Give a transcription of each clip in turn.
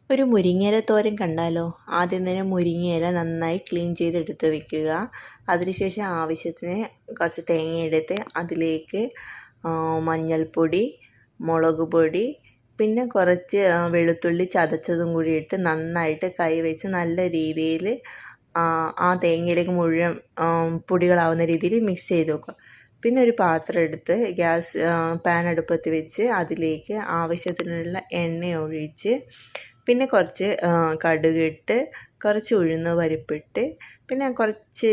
ഒരു മുരിങ്ങയില തോരൻ കണ്ടാലോ? ആദ്യം തന്നെ മുരിങ്ങയില നന്നായി ക്ലീൻ ചെയ്തെടുത്ത് വെക്കുക. അതിനുശേഷം ആവശ്യത്തിന് കുറച്ച് തേങ്ങ എടുത്ത് അതിലേക്ക് മഞ്ഞൾപ്പൊടി, മുളക് പൊടി, പിന്നെ കുറച്ച് വെളുത്തുള്ളി ചതച്ചതും കൂടി ഇട്ട് നന്നായിട്ട് കൈ വെച്ച് നല്ല രീതിയിൽ ആ തേങ്ങയിലേക്ക് മുഴുവൻ പൊടികളാവുന്ന രീതിയിൽ മിക്സ് ചെയ്ത് വെക്കുക. പിന്നെ ഒരു പാത്രം എടുത്ത് പാൻ അടുപ്പത്ത് വെച്ച് അതിലേക്ക് ആവശ്യത്തിനുള്ള എണ്ണ ഒഴിച്ച് പിന്നെ കുറച്ച് കടുകിട്ട് കുറച്ച് ഉഴുന്ന് പരിപ്പിട്ട് പിന്നെ കുറച്ച്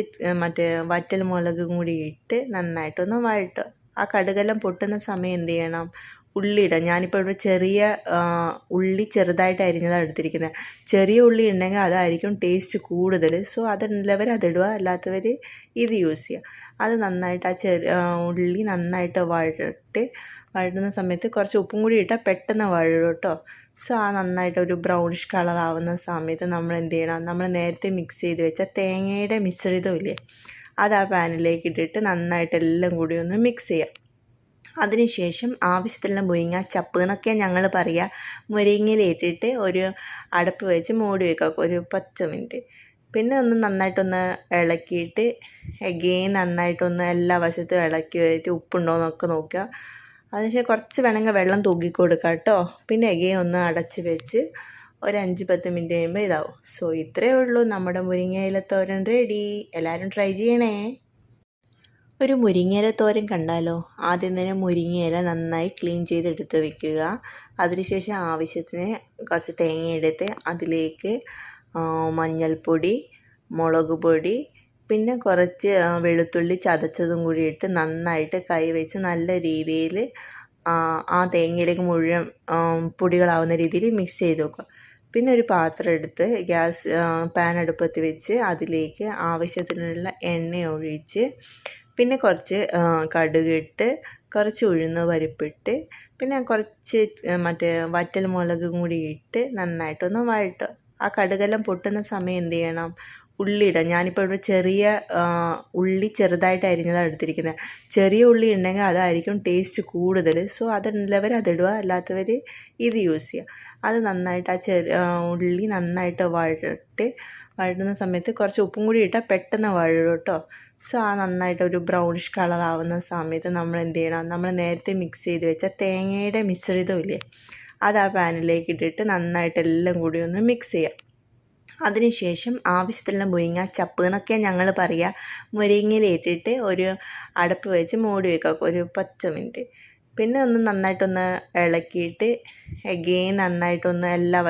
വറ്റൽ മുളകും കൂടി ഇട്ട് നന്നായിട്ടൊന്ന് വഴട്ടുക. ആ കടുകെല്ലാം പൊട്ടുന്ന സമയം എന്ത് ചെയ്യണം? ഉള്ളി ഇടാം. ഞാനിപ്പോൾ ഇവിടെ ചെറിയ ഉള്ളി ചെറുതായിട്ട് അരിഞ്ഞതാണ് എടുത്തിരിക്കുന്നത്. ചെറിയ ഉള്ളി ഉണ്ടെങ്കിൽ അതായിരിക്കും ടേസ്റ്റ് കൂടുതൽ. സോ അതുള്ളവർ അതിടുക, അല്ലാത്തവർ ഇത് യൂസ് ചെയ്യുക. അത് നന്നായിട്ട് ഉള്ളി നന്നായിട്ട് വഴറ്റുന്ന സമയത്ത് കുറച്ച് ഉപ്പും കൂടി ഇട്ടാൽ പെട്ടെന്ന് വഴഴും കേട്ടോ. സോ നന്നായിട്ട് ഒരു ബ്രൗണിഷ് കളർ ആവുന്ന സമയത്ത് നമ്മൾ എന്ത് ചെയ്യണം? നമ്മൾ നേരത്തെ മിക്സ് ചെയ്ത് വെച്ച തേങ്ങയുടെ മിശ്രിതമില്ലേ, അത് ആ പാനിലേക്ക് ഇട്ടിട്ട് നന്നായിട്ട് എല്ലാം കൂടി ഒന്ന് മിക്സ് ചെയ്യാം. അതിനുശേഷം ആവശ്യത്തിലുള്ള മുരിങ്ങ ചപ്പ് എന്നൊക്കെ ഞങ്ങൾ പറയുക. മുരിങ്ങയില ഇട്ടിട്ട് ഒരു അടപ്പ് വെച്ച് മൂടി വയ്ക്കുക ഒരു 10 മിനിറ്റ്. പിന്നെ ഒന്ന് നന്നായിട്ടൊന്ന് ഇളക്കിയിട്ട് നന്നായിട്ടൊന്ന് എല്ലാ വശത്തും ഇളക്കി വെച്ചിട്ട് ഉപ്പുണ്ടോ എന്നൊക്കെ നോക്കുക. അതിനുശേഷം കുറച്ച് വേണമെങ്കിൽ വെള്ളം തൂക്കി കൊടുക്കുക കേട്ടോ. പിന്നെ ഒന്ന് അടച്ച് വെച്ച് ഒരു 5-10 മിനിറ്റ് കഴിയുമ്പോൾ ഇതാവും. സോ ഇത്രയേ ഉള്ളൂ, നമ്മുടെ മുരിങ്ങയില തോരൻ റെഡി. എല്ലാവരും ട്രൈ ചെയ്യണേ. ഒരു മുരിങ്ങയില തോരൻ കണ്ടാലോ? ആദ്യം തന്നെ മുരിങ്ങയില നന്നായി ക്ലീൻ ചെയ്തെടുത്ത് വെക്കുക. അതിനുശേഷം ആവശ്യത്തിന് കുറച്ച് തേങ്ങ എടുത്ത് അതിലേക്ക് മഞ്ഞൾപ്പൊടി, മുളക് പൊടി, പിന്നെ കുറച്ച് വെളുത്തുള്ളി ചതച്ചതും കൂടി ഇട്ട് നന്നായിട്ട് കൈ വെച്ച് നല്ല രീതിയിൽ ആ തേങ്ങയിലേക്ക് മുഴുവൻ പൊടികളാവുന്ന രീതിയിൽ മിക്സ് ചെയ്ത് വെക്കുക. പിന്നെ ഒരു പാത്രം എടുത്ത് പാൻ അടുപ്പത്ത് വെച്ച് അതിലേക്ക് ആവശ്യത്തിനുള്ള എണ്ണ ഒഴിച്ച് പിന്നെ കുറച്ച് കടുകിട്ട് കുറച്ച് ഉഴുന്ന് പരിപ്പിട്ട് പിന്നെ കുറച്ച് വറ്റൽ മുളകും കൂടി ഇട്ട് നന്നായിട്ടൊന്ന് വഴട്ടുക. ആ കടുകെല്ലാം പൊട്ടുന്ന സമയം എന്ത് ചെയ്യണം? ഉള്ളി ഇടാം. ഞാനിപ്പോൾ ഇവിടെ ചെറിയ ഉള്ളി ചെറുതായിട്ട് അരിഞ്ഞതാണ് എടുത്തിരിക്കുന്നത്. ചെറിയ ഉള്ളി ഉണ്ടെങ്കിൽ അതായിരിക്കും ടേസ്റ്റ് കൂടുതൽ. സോ അതുള്ളവർ അതിടുക, അല്ലാത്തവർ ഇത് യൂസ് ചെയ്യുക. അത് നന്നായിട്ട് ഉള്ളി നന്നായിട്ട് വഴറ്റുന്ന സമയത്ത് കുറച്ച് ഉപ്പും കൂടി ഇട്ടാൽ പെട്ടെന്ന് വഴഴും കേട്ടോ. സോ നന്നായിട്ട് ഒരു ബ്രൗണിഷ് കളർ ആവുന്ന സമയത്ത് നമ്മൾ എന്ത് ചെയ്യണം? നമ്മൾ നേരത്തെ മിക്സ് ചെയ്ത് വെച്ച തേങ്ങയുടെ മിശ്രിതമില്ലേ, അത് ആ പാനിലേക്ക് ഇട്ടിട്ട് നന്നായിട്ട് എല്ലാം കൂടി ഒന്ന് മിക്സ് ചെയ്യാം. അതിനുശേഷം ആവശ്യത്തിലുള്ള മുരിങ്ങ ചപ്പ് എന്നൊക്കെ ഞങ്ങൾ പറയുക. മുരിങ്ങയില ഇട്ടിട്ട് ഒരു അടപ്പ് വെച്ച് മൂടി വയ്ക്കുക ഒരു 10 മിനിറ്റ്. പിന്നെ ഒന്ന് നന്നായിട്ടൊന്ന് ഇളക്കിയിട്ട് നന്നായിട്ടൊന്ന് എല്ലാ